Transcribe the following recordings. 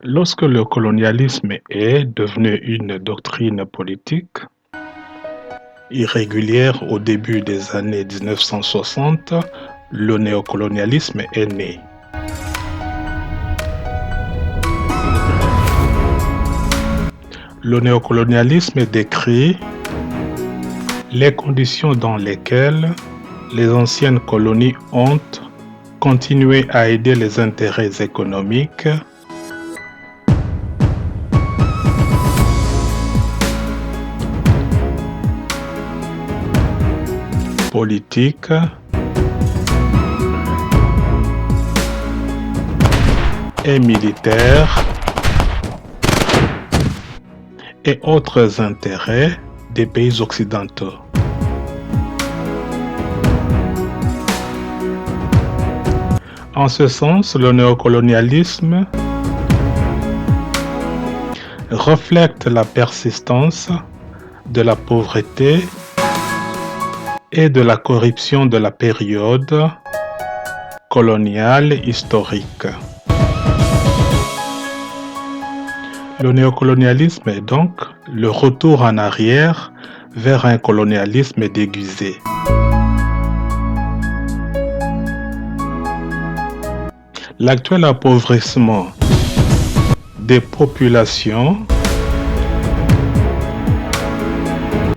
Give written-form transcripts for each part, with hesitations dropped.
Lorsque le colonialisme est devenu une doctrine politique irrégulière au début des années 1960, le néocolonialisme est né. Le néocolonialisme décrit les conditions dans lesquelles les anciennes colonies ont continué à aider les intérêts économiques, politiques et militaires et autres intérêts des pays occidentaux. En ce sens, le néocolonialisme reflète la persistance de la pauvreté et de la corruption de la période coloniale historique. Le néocolonialisme est donc le retour en arrière vers un colonialisme déguisé. L'actuel appauvrissement des populations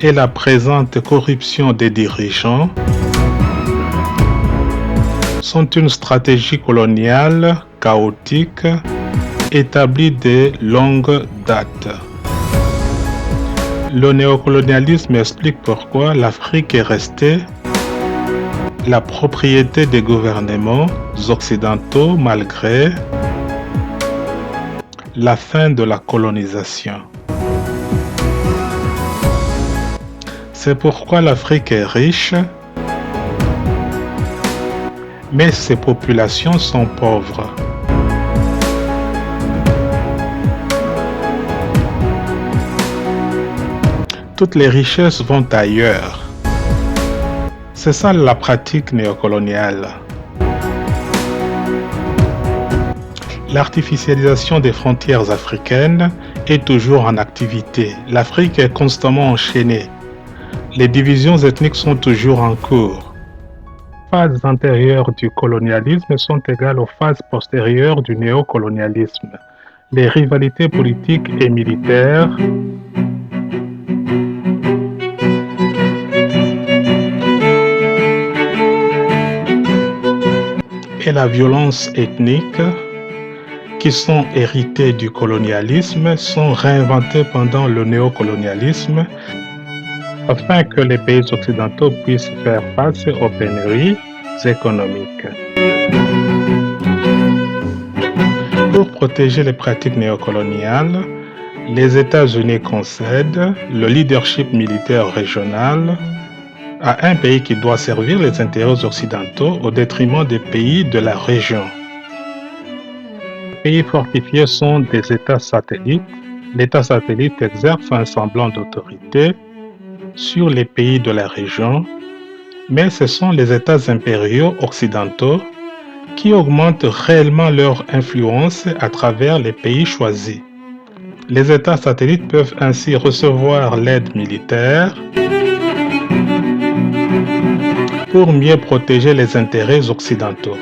et la présente corruption des dirigeants sont une stratégie coloniale chaotique établie de longue date. Le néocolonialisme explique pourquoi l'Afrique est restée la propriété des gouvernements occidentaux malgré la fin de la colonisation. C'est pourquoi l'Afrique est riche, mais ses populations sont pauvres. Toutes les richesses vont ailleurs. C'est ça la pratique néocoloniale. L'artificialisation des frontières africaines est toujours en activité. L'Afrique est constamment enchaînée. Les divisions ethniques sont toujours en cours. Les phases antérieures du colonialisme sont égales aux phases postérieures du néocolonialisme. Les rivalités politiques et militaires et la violence ethnique qui sont héritées du colonialisme sont réinventées pendant le néocolonialisme afin que les pays occidentaux puissent faire face aux pénuries économiques. Pour protéger les pratiques néocoloniales, les États-Unis concèdent le leadership militaire régional à un pays qui doit servir les intérêts occidentaux au détriment des pays de la région. Les pays fortifiés sont des États satellites. L'État satellite exerce un semblant d'autorité sur les pays de la région, mais ce sont les États impériaux occidentaux qui augmentent réellement leur influence à travers les pays choisis. Les États satellites peuvent ainsi recevoir l'aide militaire pour mieux protéger les intérêts occidentaux.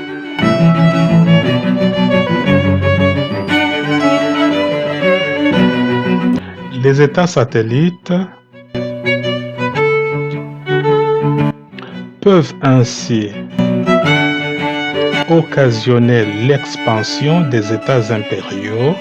Les États satellites peuvent ainsi occasionner l'expansion des États impériaux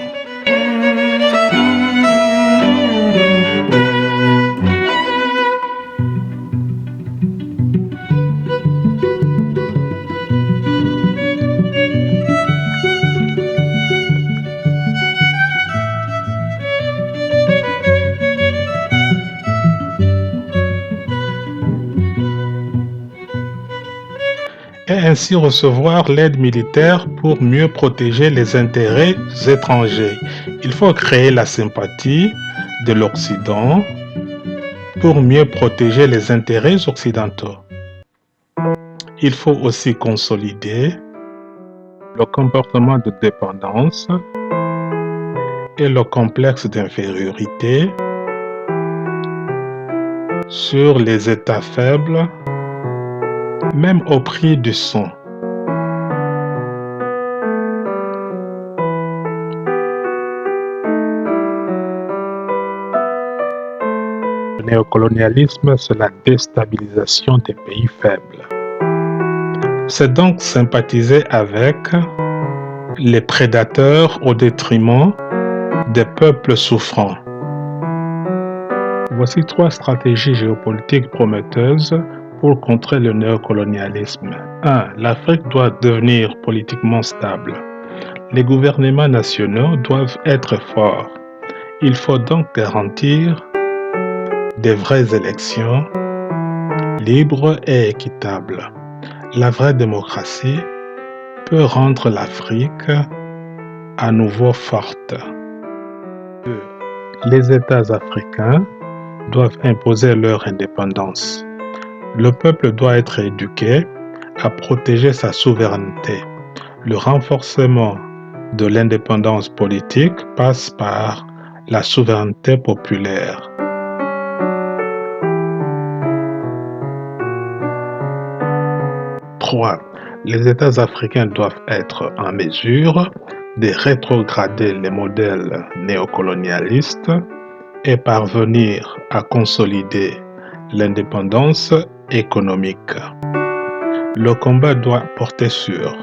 et ainsi recevoir l'aide militaire pour mieux protéger les intérêts étrangers. Il faut créer la sympathie de l'Occident pour mieux protéger les intérêts occidentaux. Il faut aussi consolider le comportement de dépendance et le complexe d'infériorité sur les États faibles, même au prix du sang. Le néocolonialisme, c'est la déstabilisation des pays faibles. C'est donc sympathiser avec les prédateurs au détriment des peuples souffrants. Voici 3 stratégies géopolitiques prometteuses pour contrer le néocolonialisme. 1. L'Afrique doit devenir politiquement stable. Les gouvernements nationaux doivent être forts. Il faut donc garantir des vraies élections libres et équitables. La vraie démocratie peut rendre l'Afrique à nouveau forte. 2. Les États africains doivent imposer leur indépendance. Le peuple doit être éduqué à protéger sa souveraineté. Le renforcement de l'indépendance politique passe par la souveraineté populaire. Trois, les États africains doivent être en mesure de rétrograder les modèles néocolonialistes et parvenir à consolider l'indépendance économique. Le combat doit porter sur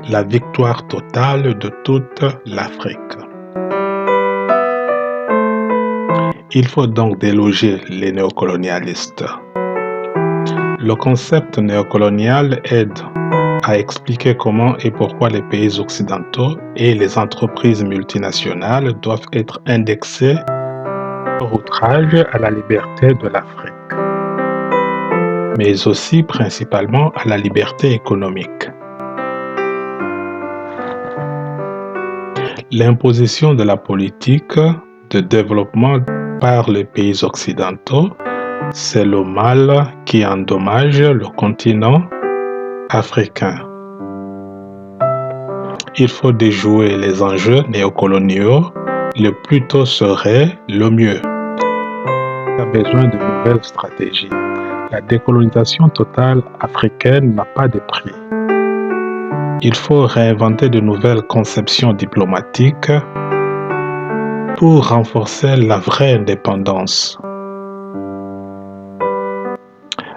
la victoire totale de toute l'Afrique. Il faut donc déloger les néocolonialistes. Le concept néocolonial aide à expliquer comment et pourquoi les pays occidentaux et les entreprises multinationales doivent être indexés par outrage à la liberté de l'Afrique, mais aussi principalement à la liberté économique. L'imposition de la politique de développement par les pays occidentaux, c'est le mal qui endommage le continent africain. Il faut déjouer les enjeux néocoloniaux, le plus tôt serait le mieux. On a besoin de nouvelles stratégies. La décolonisation totale africaine n'a pas de prix. Il faut réinventer de nouvelles conceptions diplomatiques pour renforcer la vraie indépendance.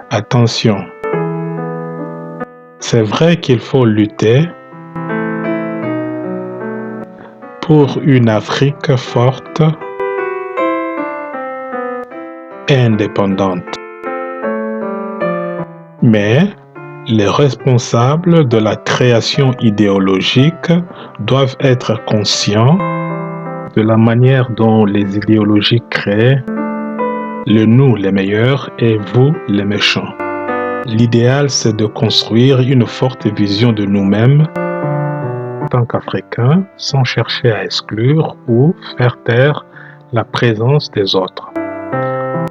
Attention, c'est vrai qu'il faut lutter pour une Afrique forte et indépendante. Mais les responsables de la création idéologique doivent être conscients de la manière dont les idéologies créent le nous les meilleurs et vous les méchants. L'idéal, c'est de construire une forte vision de nous-mêmes en tant qu'Africains sans chercher à exclure ou faire taire la présence des autres.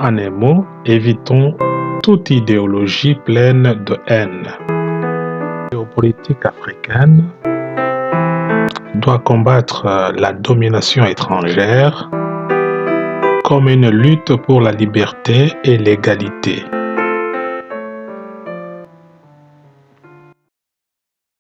En un mot, évitons toute idéologie pleine de haine. La géopolitique africaine doit combattre la domination étrangère comme une lutte pour la liberté et l'égalité.